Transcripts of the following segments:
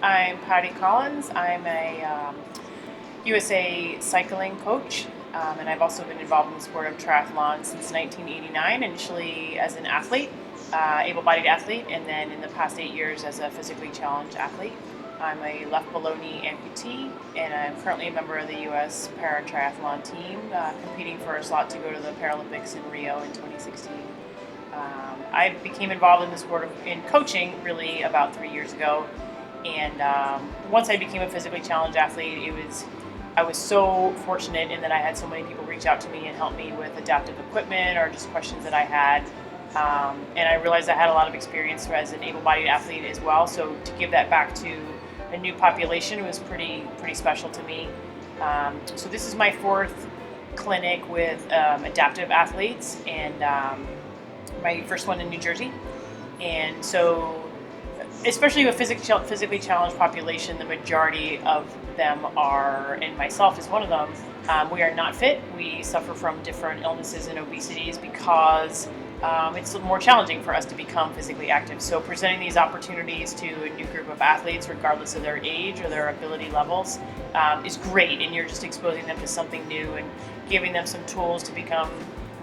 I'm Patty Collins. I'm a USA cycling coach, and I've also been involved in the sport of triathlon since 1989, initially as an athlete, able-bodied athlete, and then in the past 8 years as a physically challenged athlete. I'm a left below knee amputee, and I'm currently a member of the US Paratriathlon team, competing for a slot to go to the Paralympics in Rio in 2016. I became involved in the sport in coaching really about 3 years ago, and once I became a physically challenged athlete, I was so fortunate in that I had so many people reach out to me and help me with adaptive equipment or just questions that I had. And I realized I had a lot of experience as an able-bodied athlete as well. So to give that back to a new population was pretty special to me. So this is my fourth clinic with adaptive athletes, and my first one in New Jersey. And so, especially with physically challenged population, the majority of them are, and myself is one of them, we are not fit. We suffer from different illnesses and obesities because it's more challenging for us to become physically active. So presenting these opportunities to a new group of athletes, regardless of their age or their ability levels, is great. And you're just exposing them to something new and giving them some tools to become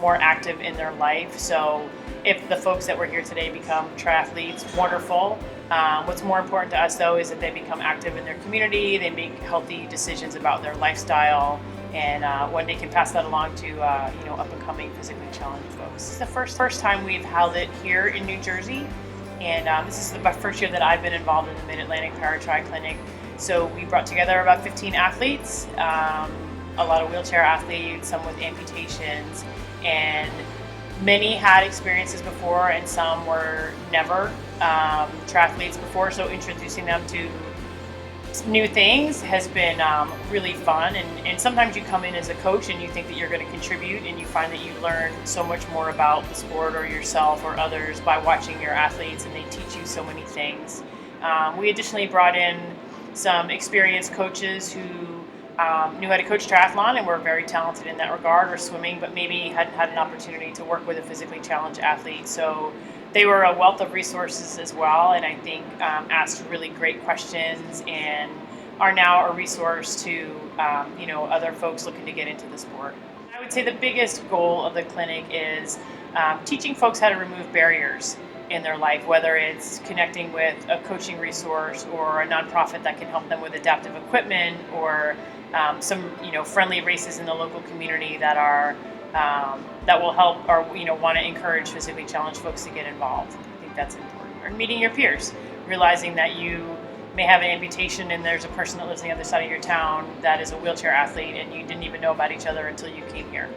more active in their life. So if the folks that were here today become triathletes, wonderful. What's more important to us though is that they become active in their community, they make healthy decisions about their lifestyle, and when they can pass that along to up and coming physically challenged folks. This is the first time we've held it here in New Jersey, and this is the first year that I've been involved in the Mid-Atlantic Paratri Clinic. So we brought together about 15 athletes, a lot of wheelchair athletes, some with amputations, and many had experiences before and some were never triathletes before, so introducing them to new things has been really fun. And sometimes you come in as a coach and you think that you're going to contribute, and you find that you learn so much more about the sport or yourself or others by watching your athletes, and they teach you so many things. We additionally brought in some experienced coaches who knew how to coach triathlon and were very talented in that regard, or swimming, but maybe hadn't had an opportunity to work with a physically challenged athlete. So they were a wealth of resources as well, and I think asked really great questions and are now a resource to other folks looking to get into the sport. I would say the biggest goal of the clinic is teaching folks how to remove barriers in their life, whether it's connecting with a coaching resource or a nonprofit that can help them with adaptive equipment, or some friendly races in the local community that are that will help or want to encourage physically challenged folks to get involved. I think that's important. Or meeting your peers, realizing that you may have an amputation and there's a person that lives on the other side of your town that is a wheelchair athlete, and you didn't even know about each other until you came here.